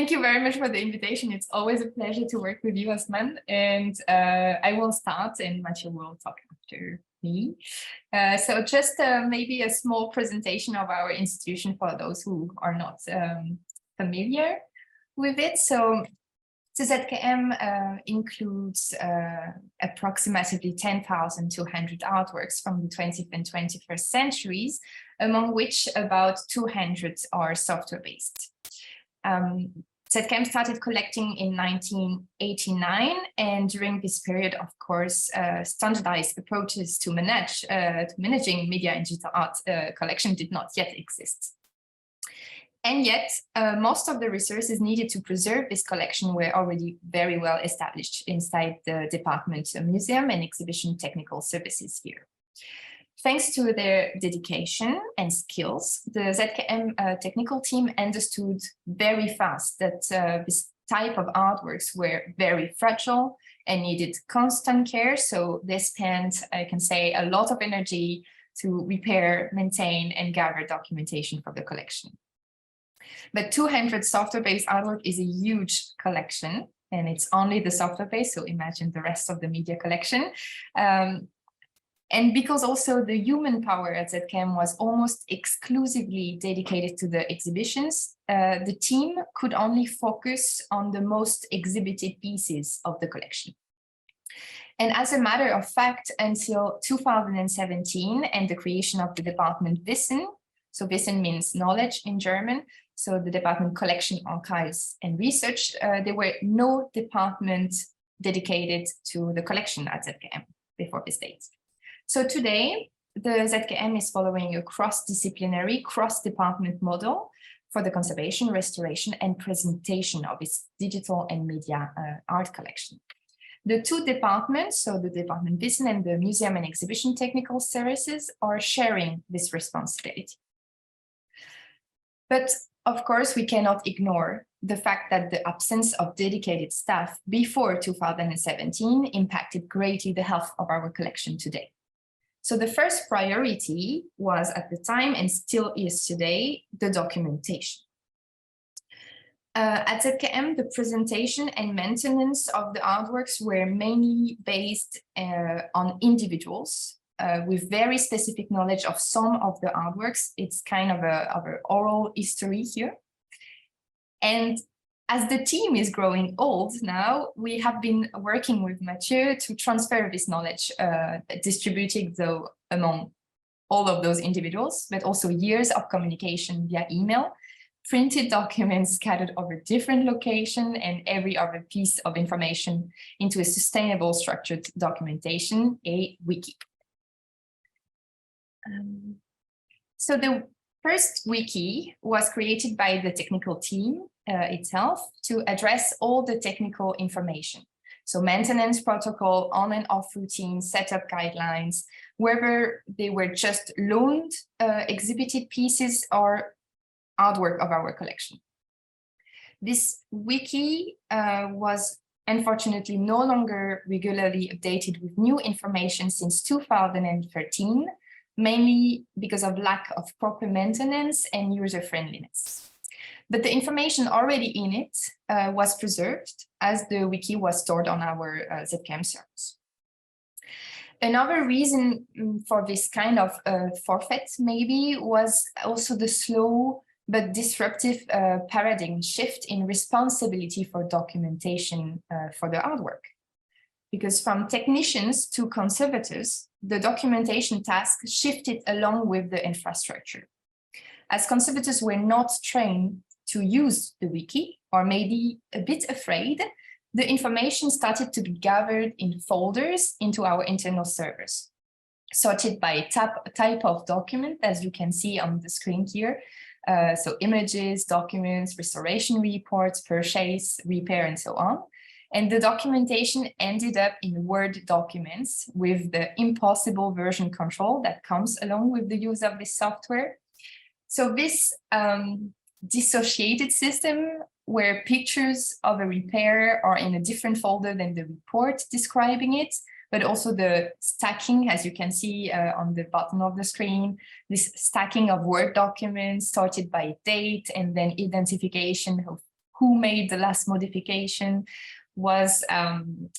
Thank you very much for the invitation. It's always a pleasure to work with you, Osman. And I will start and Matthieu will talk after me. So just maybe a small presentation of our institution for those who are not familiar with it. So the ZKM includes approximately 10,200 artworks from the 20th and 21st centuries, among which about 200 are software-based. ZKM started collecting in 1989, and during this period, of course, standardized approaches to managing media and digital art collection did not yet exist. And yet, most of the resources needed to preserve this collection were already very well established inside the Department of Museum and Exhibition Technical Services here. Thanks to their dedication and skills, the ZKM technical team understood very fast that this type of artworks were very fragile and needed constant care. So they spent, I can say, a lot of energy to repair, maintain, and gather documentation for the collection. But 200 software-based artwork is a huge collection, and it's only the software-based, so imagine the rest of the media collection. And because also the human power at ZKM was almost exclusively dedicated to the exhibitions, the team could only focus on the most exhibited pieces of the collection. And as a matter of fact, until 2017 and the creation of the department Wissen, so Wissen means knowledge in German, so the department Collection, Archives and Research, there were no department dedicated to the collection at ZKM before this date. So today, the ZKM is following a cross-disciplinary, cross-department model for the conservation, restoration, and presentation of its digital and media art collection. The two departments, so the Department Wissen and the Museum and Exhibition Technical Services, are sharing this responsibility. But of course, we cannot ignore the fact that the absence of dedicated staff before 2017 impacted greatly the health of our collection today. So the first priority was at the time, and still is today, the documentation. At ZKM, the presentation and maintenance of the artworks were mainly based on individuals with very specific knowledge of some of the artworks. It's kind of an oral history here. And as the team is growing old now, we have been working with Matthieu to transfer this knowledge, distributing though among all of those individuals, but also years of communication via email, printed documents scattered over different locations, and every other piece of information into a sustainable structured documentation, a wiki. So the first wiki was created by the technical team itself to address all the technical information. So maintenance protocol, on and off routines, setup guidelines, whether they were just loaned exhibited pieces or artwork of our collection. This wiki was unfortunately no longer regularly updated with new information since 2013, mainly because of lack of proper maintenance and user friendliness. But the information already in it was preserved as the wiki was stored on our ZKM servers. Another reason for this kind of forfeit maybe was also the slow but disruptive paradigm shift in responsibility for documentation for the artwork. Because from technicians to conservators, the documentation task shifted along with the infrastructure. As conservators were not trained to use the wiki, or maybe a bit afraid, the information started to be gathered in folders into our internal servers, sorted by type of document, as you can see on the screen here. So images, documents, restoration reports, purchase, repair, and so on. And the documentation ended up in Word documents with the impossible version control that comes along with the use of this software. So this dissociated system where pictures of a repair are in a different folder than the report describing it, but also the stacking, as you can see on the bottom of the screen, this stacking of Word documents sorted by date and then identification of who made the last modification was,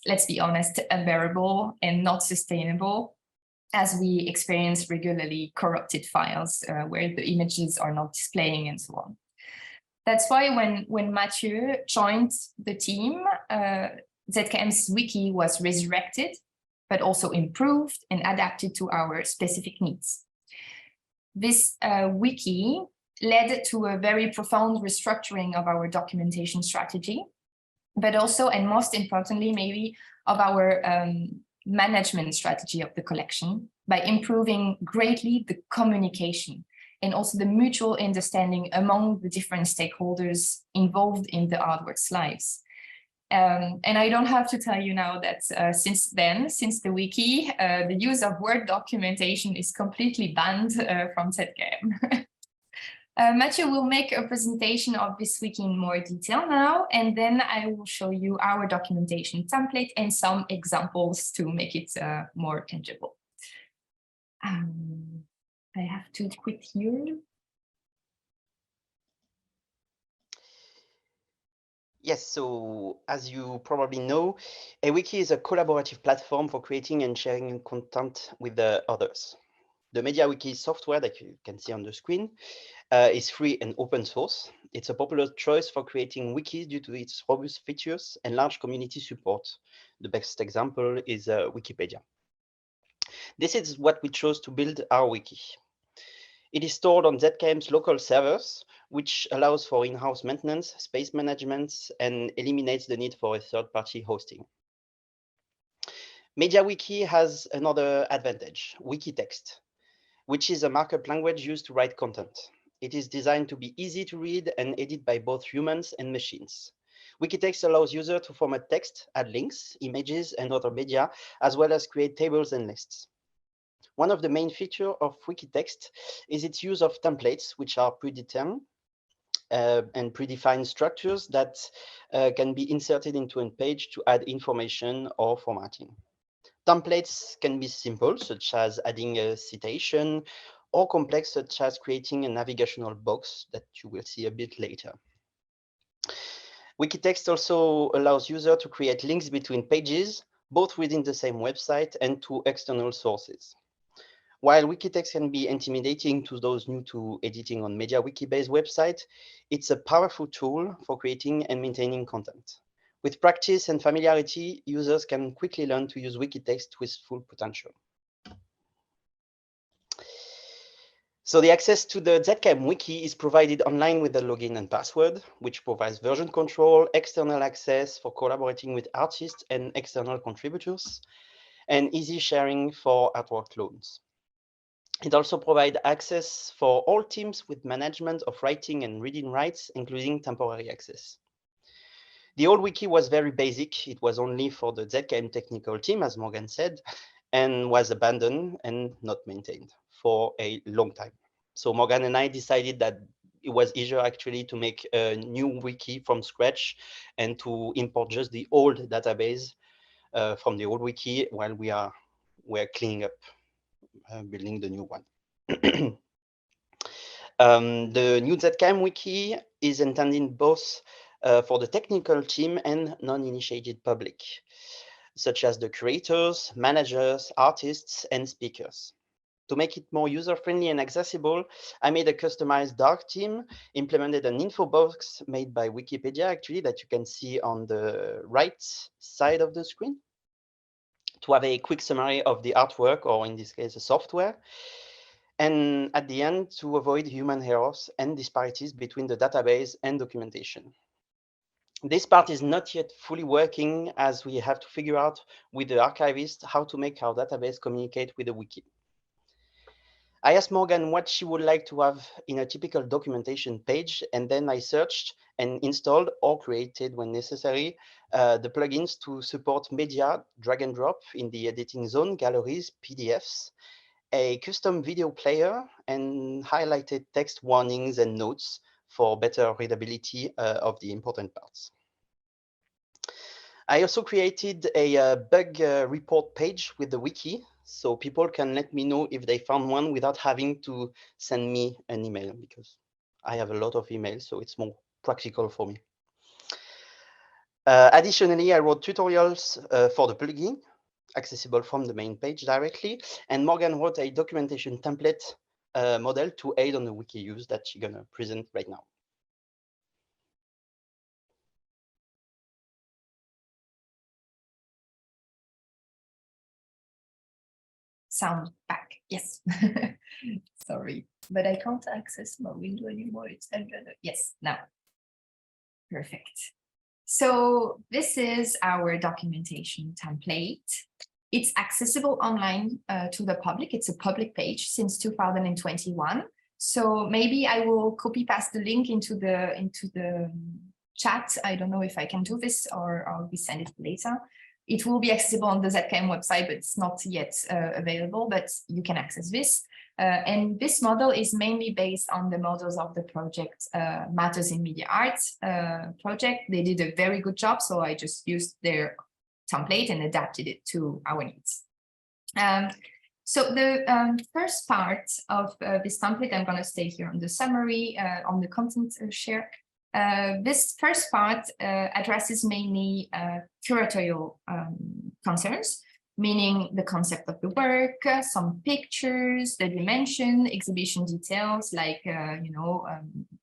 let's be honest, unbearable and not sustainable, as we experience regularly corrupted files where the images are not displaying and so on. That's why when Matthieu joined the team, ZKM's wiki was resurrected, but also improved and adapted to our specific needs. This wiki led to a very profound restructuring of our documentation strategy, but also, and most importantly, maybe, of our management strategy of the collection by improving greatly the communication and also the mutual understanding among the different stakeholders involved in the artwork's lives. And I don't have to tell you now that since the wiki, the use of Word documentation is completely banned from ZKM. Matthieu will make a presentation of this wiki in more detail now, and then I will show you our documentation template and some examples to make it more tangible. I have to quit here. Yes, so as you probably know, a wiki is a collaborative platform for creating and sharing content with the others. The MediaWiki software that you can see on the screen is free and open source. It's a popular choice for creating wikis due to its robust features and large community support. The best example is Wikipedia. This is what we chose to build our wiki. It is stored on ZKM's local servers, which allows for in-house maintenance, space management, and eliminates the need for a third-party hosting. MediaWiki has another advantage, Wikitext, which is a markup language used to write content. It is designed to be easy to read and edit by both humans and machines. Wikitext allows users to format text, add links, images, and other media, as well as create tables and lists. One of the main features of Wikitext is its use of templates, which are predetermined and predefined structures that can be inserted into a page to add information or formatting. Templates can be simple, such as adding a citation, or complex, such as creating a navigational box that you will see a bit later. Wikitext also allows users to create links between pages, both within the same website and to external sources. While Wikitext can be intimidating to those new to editing on MediaWiki-based websites, it's a powerful tool for creating and maintaining content. With practice and familiarity, users can quickly learn to use Wikitext with full potential. So the access to the ZKM wiki is provided online with a login and password, which provides version control, external access for collaborating with artists and external contributors, and easy sharing for artwork loans. It also provides access for all teams with management of writing and reading rights, including temporary access. The old wiki was very basic. It was only for the ZKM technical team, as Morgan said, and was abandoned and not maintained for a long time. So Morgan and I decided that it was easier actually to make a new wiki from scratch and to import just the old database from the old wiki while we're cleaning up, building the new one. The new ZKM wiki is intended both for the technical team and non-initiated public, such as the curators, managers, artists, and speakers. To make it more user-friendly and accessible, I made a customized dark theme, implemented an info box made by Wikipedia, actually, that you can see on the right side of the screen, to have a quick summary of the artwork, or in this case, the software. And at the end, to avoid human errors and disparities between the database and documentation. This part is not yet fully working, as we have to figure out with the archivist how to make our database communicate with the wiki. I asked Morgan what she would like to have in a typical documentation page, and then I searched and installed or created, when necessary, the plugins to support media, drag and drop in the editing zone, galleries, PDFs, a custom video player, and highlighted text warnings and notes for better readability of the important parts. I also created a bug report page with the wiki, so people can let me know if they found one without having to send me an email, because I have a lot of emails, so it's more practical for me. Additionally, I wrote tutorials for the plugin, accessible from the main page directly. And Morgan wrote a documentation template model to aid on the wiki use that she's gonna present right now. Sound back, yes. Sorry, but I can't access my window anymore. It's yes, now. Perfect. So this is our documentation template. It's accessible online to the public. It's a public page since 2021. So maybe I will copy paste the link into the chat. I don't know if I can do this, or I'll be send it later. It will be accessible on the ZKM website, but it's not yet available, but you can access this. And this model is mainly based on the models of the project Matters in Media Arts project. They did a very good job, so I just used their template and adapted it to our needs. So the first part of this template, I'm going to stay here on the summary, on the content share. This first part addresses mainly curatorial concerns, meaning the concept of the work, some pictures, the dimension, exhibition details like,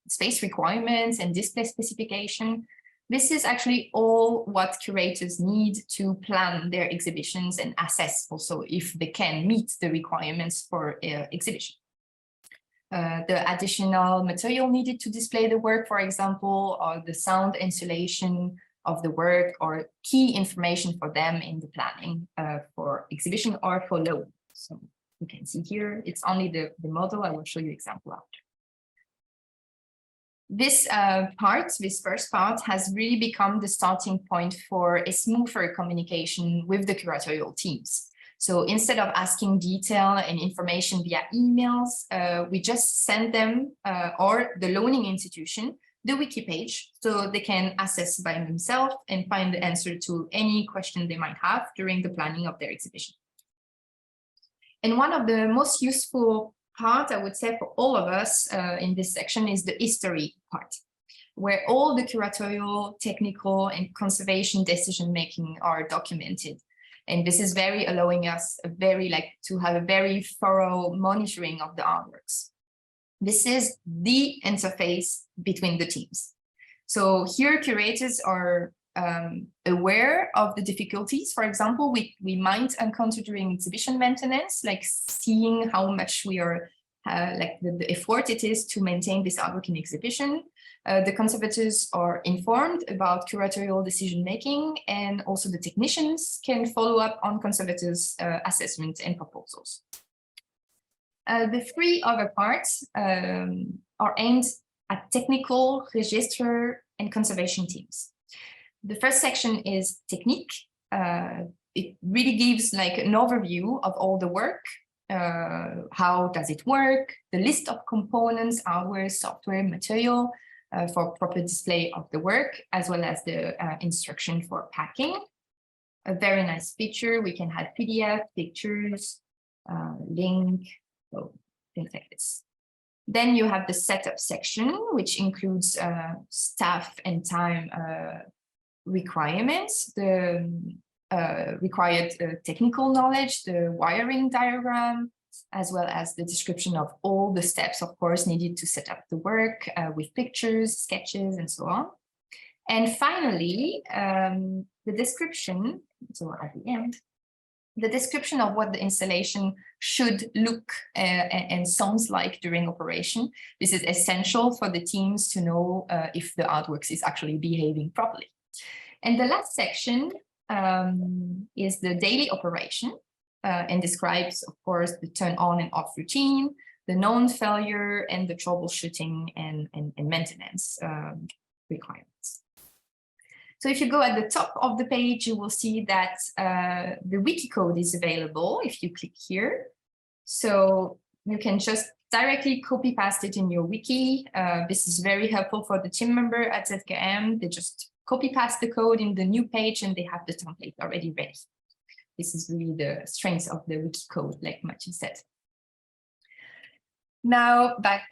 space requirements and display specification. This is actually all what curators need to plan their exhibitions and assess also if they can meet the requirements for exhibition. The additional material needed to display the work, for example, or the sound insulation of the work, or key information for them in the planning for exhibition or for loan. So you can see here, it's only the model. I will show you example after. This first part has really become the starting point for a smoother communication with the curatorial teams. So instead of asking detail and information via emails, we just send them or the loaning institution the wiki page so they can assess by themselves and find the answer to any question they might have during the planning of their exhibition. And one of the most useful part, I would say, for all of us in this section is the history part, where all the curatorial, technical, and conservation decision-making are documented. And this is very allowing us to have a very thorough monitoring of the artworks. This is the interface between the teams. So here curators are aware of the difficulties. For example, we might encounter during exhibition maintenance, like seeing how much we are, the effort it is to maintain this artwork in exhibition. The conservators are informed about curatorial decision-making, and also the technicians can follow up on conservators' assessments and proposals. The three other parts are aimed at technical, register, and conservation teams. The first section is technique. It really gives like an overview of all the work. How does it work? The list of components, hardware, software, material for proper display of the work, as well as the instruction for packing. A very nice feature. We can have PDF, pictures, link, so things like this. Then you have the setup section, which includes staff and time requirements, the required technical knowledge, the wiring diagram, as well as the description of all the steps, of course, needed to set up the work with pictures, sketches, and so on. And finally, the description, so at the end, the description of what the installation should look and sounds like during operation. This is essential for the teams to know if the artworks is actually behaving properly. And the last section is the daily operation and describes, of course, the turn on and off routine, the known failure, and the troubleshooting and maintenance requirements. So if you go at the top of the page, you will see that the wiki code is available if you click here. So you can just directly copy paste it in your wiki. This is very helpful for the team member at ZKM. They just copy paste the code in the new page and they have the template already ready. This is really the strength of the wiki code, like Matthieu said. Now back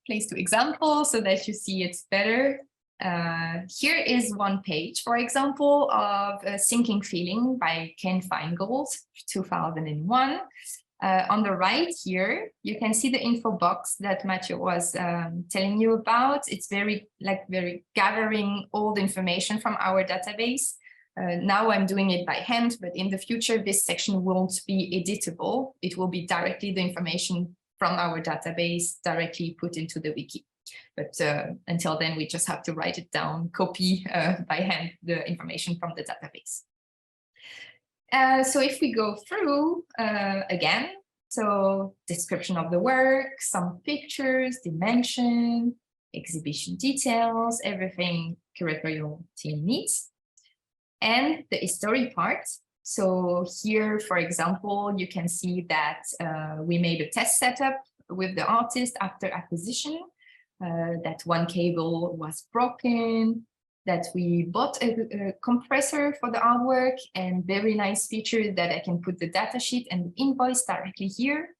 place to example so that you see it's better. Here is one page, for example, of A Sinking Feeling by Ken Feingold, 2001. On the right here, you can see the info box that Matthieu was telling you about. It's very gathering all the information from our database. Now I'm doing it by hand, but in the future, this section won't be editable. It will be directly the information from our database directly put into the wiki. But until then, we just have to write it down, copy by hand the information from the database. So if we go through again, so description of the work, some pictures, dimension, exhibition details, everything curatorial team needs. And the history part. So here, for example, you can see that we made a test setup with the artist after acquisition, that one cable was broken, that we bought a compressor for the artwork, and very nice feature that I can put the datasheet and the invoice directly here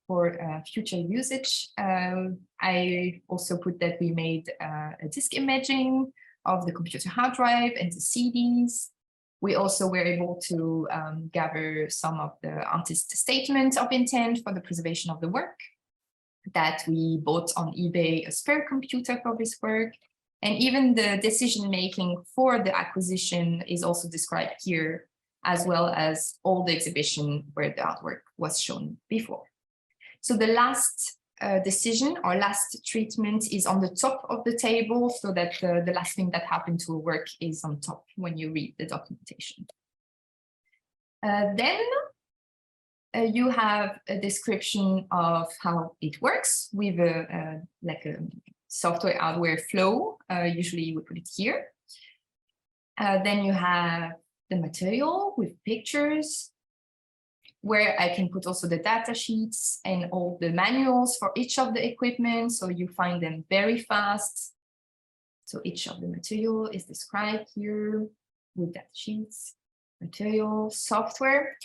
for future usage. I also put that we made a disk imaging of the computer hard drive and the CDs. We also were able to gather some of the artist's statement of intent for the preservation of the work, that we bought on eBay a spare computer for this work. And even the decision-making for the acquisition is also described here, as well as all the exhibition where the artwork was shown before. So the last decision or last treatment is on the top of the table, so that the last thing that happened to a work is on top when you read the documentation. Then you have a description of how it works with a software hardware flow. Usually we put it here. Then you have the material with pictures, where I can put also the data sheets and all the manuals for each of the equipment, so you find them very fast. So each of the material is described here with data sheets, material, software.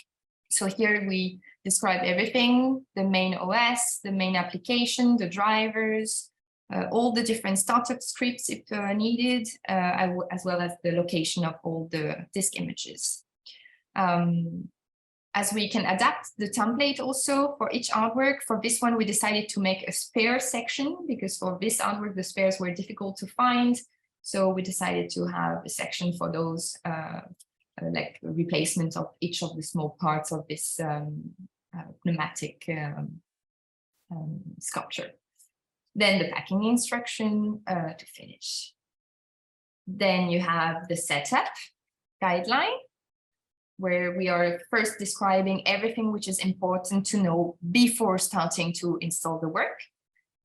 So here we describe everything, the main OS, the main application, the drivers, all the different startup scripts if needed, as well as the location of all the disk images. As we can adapt the template also for each artwork, for this one we decided to make a spare section, because for this artwork the spares were difficult to find. So we decided to have a section for those like replacement of each of the small parts of this pneumatic sculpture. Then the packing instruction to finish. Then you have the setup guideline, where we are first describing everything which is important to know before starting to install the work.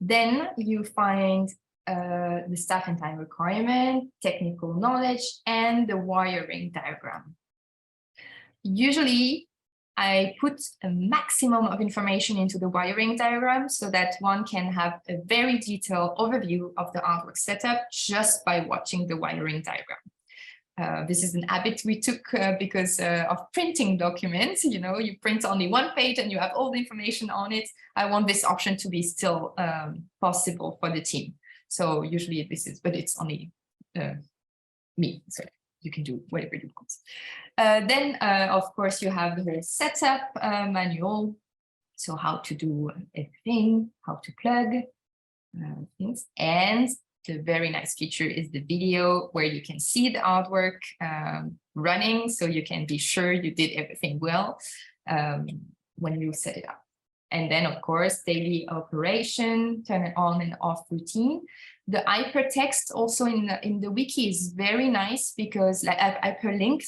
Then you find the staff and time requirement, technical knowledge, and the wiring diagram. Usually, I put a maximum of information into the wiring diagram so that one can have a very detailed overview of the artwork setup just by watching the wiring diagram. This is an habit we took because of printing documents. You know, you print only one page and you have all the information on it. I want this option to be still possible for the team. So usually this is, but it's only me, so you can do whatever you want. Then, of course, you have the whole setup manual. So how to do everything, how to plug things. And the very nice feature is the video where you can see the artwork running, so you can be sure you did everything well when you set it up. And then, of course, daily operation, turn it on and off routine. The hypertext also in the wiki is very nice because, like hyperlink,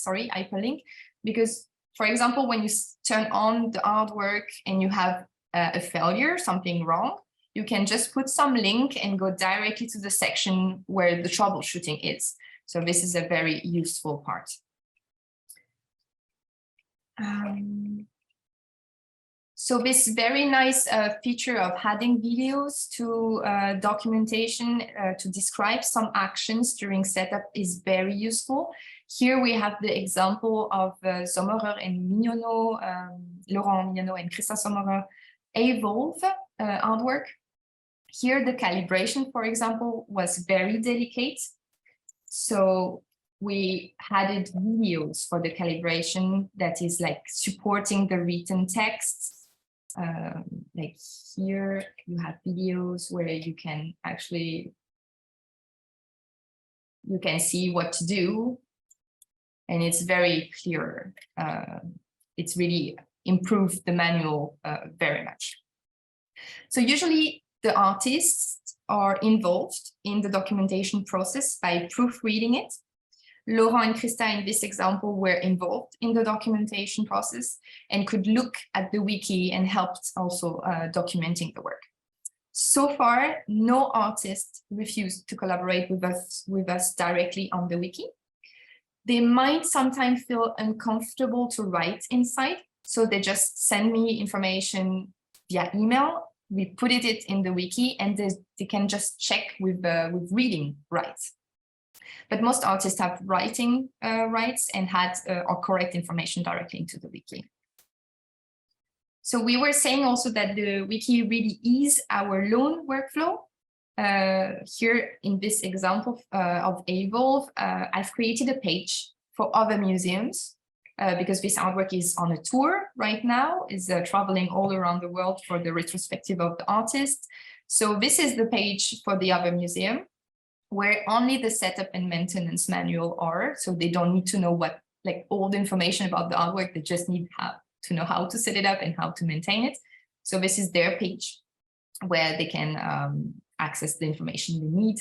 because, for example, when you turn on the artwork and you have a failure, something wrong, you can just put some link and go directly to the section where the troubleshooting is. So this is a very useful part. So this very nice feature of adding videos to documentation to describe some actions during setup is very useful. Here we have the example of Sommerer and Mignonneau, Laurent Mignonneau and Christa Sommerer Evolve artwork. Here the calibration, for example, was very delicate. So we added videos for the calibration that is like supporting the written texts. Like here you have videos where you can actually, you can see what to do, and it's very clear. It's really improved the manual very much. So usually the artists are involved in the documentation process by proofreading it. Laurent and Christa in this example were involved in the documentation process and could look at the wiki and helped also documenting the work. So far, no artist refused to collaborate with us directly on the wiki. They might sometimes feel uncomfortable to write inside, so they just send me information via email. We put it in the wiki, and they can just check with reading rights. But most artists have writing rights and had or correct information directly into the wiki. So we were saying also that the wiki really is our loan workflow. Here in this example of Evolve, I've created a page for other museums because this artwork is on a tour right now, is traveling all around the world for the retrospective of the artist. So this is the page for the other museum, where only the setup and maintenance manual are. So they don't need to know what, like all the information about the artwork, they just need to know how to set it up and how to maintain it. So this is their page where they can access the information they need.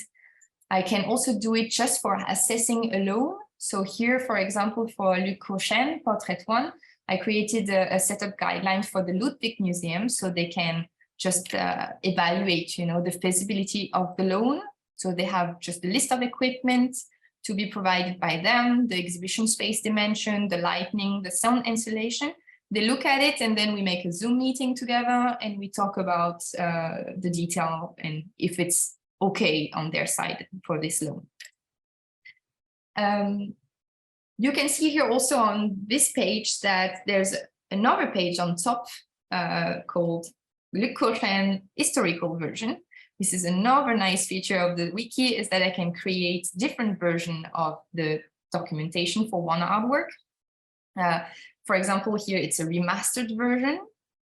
I can also do it just for assessing alone. So here, for example, for Luc Cochin, Portrait One, I created a setup guideline for the Ludwig Museum, so they can just evaluate, the feasibility of the loan. So they have just a list of equipment to be provided by them, the exhibition space dimension, the lighting, the sound installation. They look at it, and then we make a Zoom meeting together, and we talk about the detail and if it's okay on their side for this loan. You can see here also on this page that there's another page on top called Luc Cochin historical version. This is another nice feature of the wiki, is that I can create different versions of the documentation for one artwork. For example, here it's a remastered version.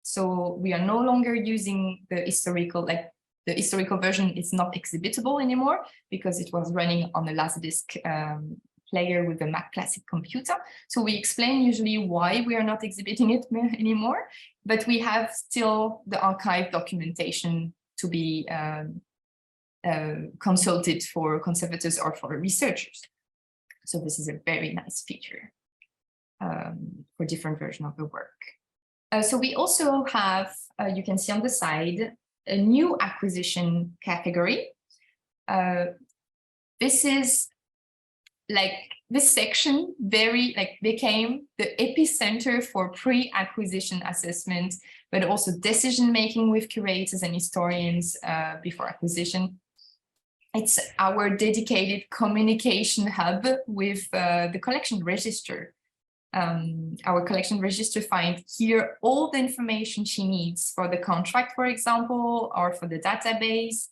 So we are no longer using the historical, like the historical version is not exhibitable anymore because it was running on a Laserdisc player with a Mac Classic computer. So we explain usually why we are not exhibiting it anymore, but we have still the archive documentation to be consulted for conservators or for researchers. So this is a very nice feature for different versions of the work. So we also have, you can see on the side, a new acquisition category. This is like this section became the epicenter for pre-acquisition assessment, but also decision-making with curators and historians before acquisition. It's our dedicated communication hub with the collection register. Our collection register finds here all the information she needs for the contract, for example, or for the database.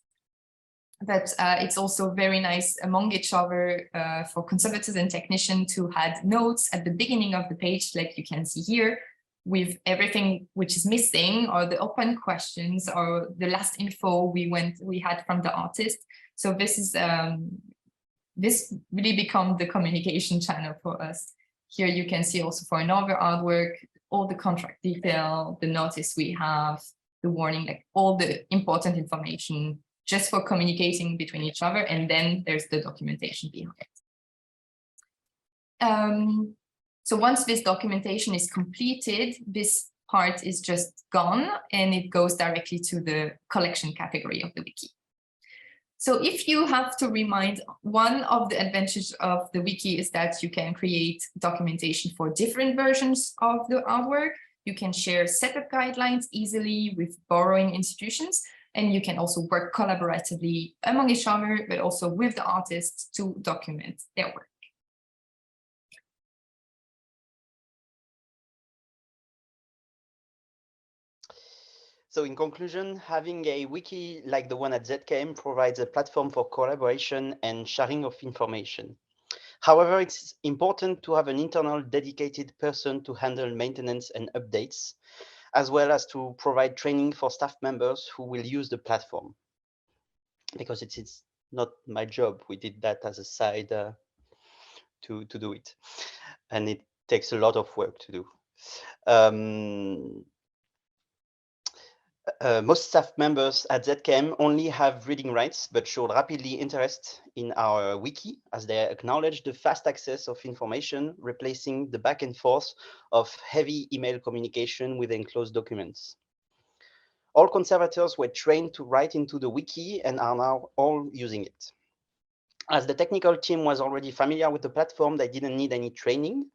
But it's also very nice among each other for conservators and technicians to add notes at the beginning of the page, like you can see here, with everything which is missing, or the open questions, or the last info we had from the artist. So this is this really become the communication channel for us. Here you can see also for another artwork, all the contract detail, the notice we have, the warning, like all the important information just for communicating between each other. And then there's the documentation behind it. So once this documentation is completed, this part is just gone and it goes directly to the collection category of the wiki. So if you have to remind, one of the advantages of the wiki is that you can create documentation for different versions of the artwork. You can share setup guidelines easily with borrowing institutions, and you can also work collaboratively among each other, but also with the artists to document their work. So in conclusion, having a wiki like the one at ZKM provides a platform for collaboration and sharing of information. However, it's important to have an internal dedicated person to handle maintenance and updates, as well as to provide training for staff members who will use the platform. Because it's not my job. We did that as a side to do it. And it takes a lot of work to do. Most staff members at ZKM only have reading rights, but showed rapidly interest in our wiki as they acknowledge the fast access of information, replacing the back and forth of heavy email communication with enclosed documents. All conservators were trained to write into the wiki and are now all using it. As the technical team was already familiar with the platform, they didn't need any training.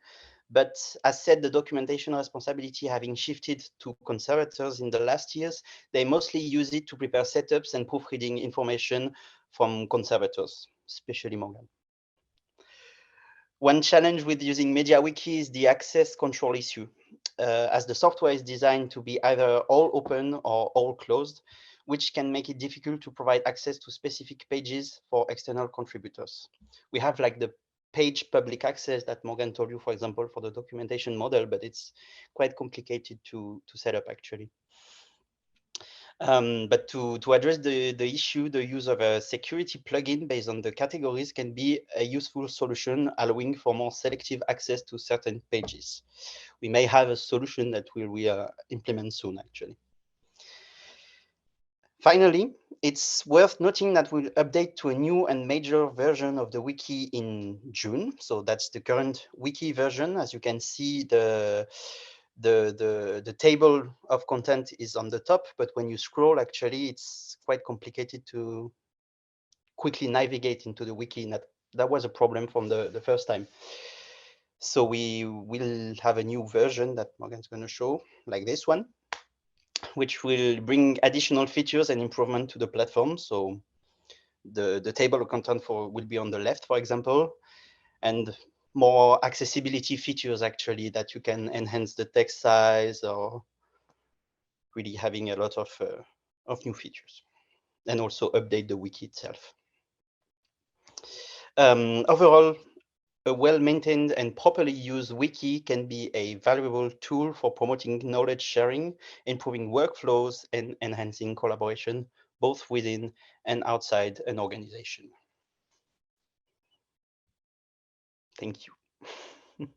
But as said, the documentation responsibility having shifted to conservators in the last years, they mostly use it to prepare setups and proofreading information from conservators, especially Morgan. One challenge with using MediaWiki is the access control issue, as the software is designed to be either all open or all closed, which can make it difficult to provide access to specific pages for external contributors. We have like the page public access that Morgan told you, for example, for the documentation model, but it's quite complicated to set up actually. But to address the issue, the use of a security plugin based on the categories can be a useful solution, allowing for more selective access to certain pages. We may have a solution that we implement soon, actually. Finally, it's worth noting that we'll update to a new and major version of the wiki in June. So that's the current wiki version. As you can see, the table of content is on the top, but when you scroll, actually, it's quite complicated to quickly navigate into the wiki. That was a problem from the first time. So we will have a new version that Morgan's going to show, like this one, which will bring additional features and improvement to the platform. So the table of content will be on the left, for example, and more accessibility features actually that you can enhance the text size or really having a lot of new features, and also update the wiki itself. Overall, a well-maintained and properly used wiki can be a valuable tool for promoting knowledge sharing, improving workflows, and enhancing collaboration, both within and outside an organization. Thank you.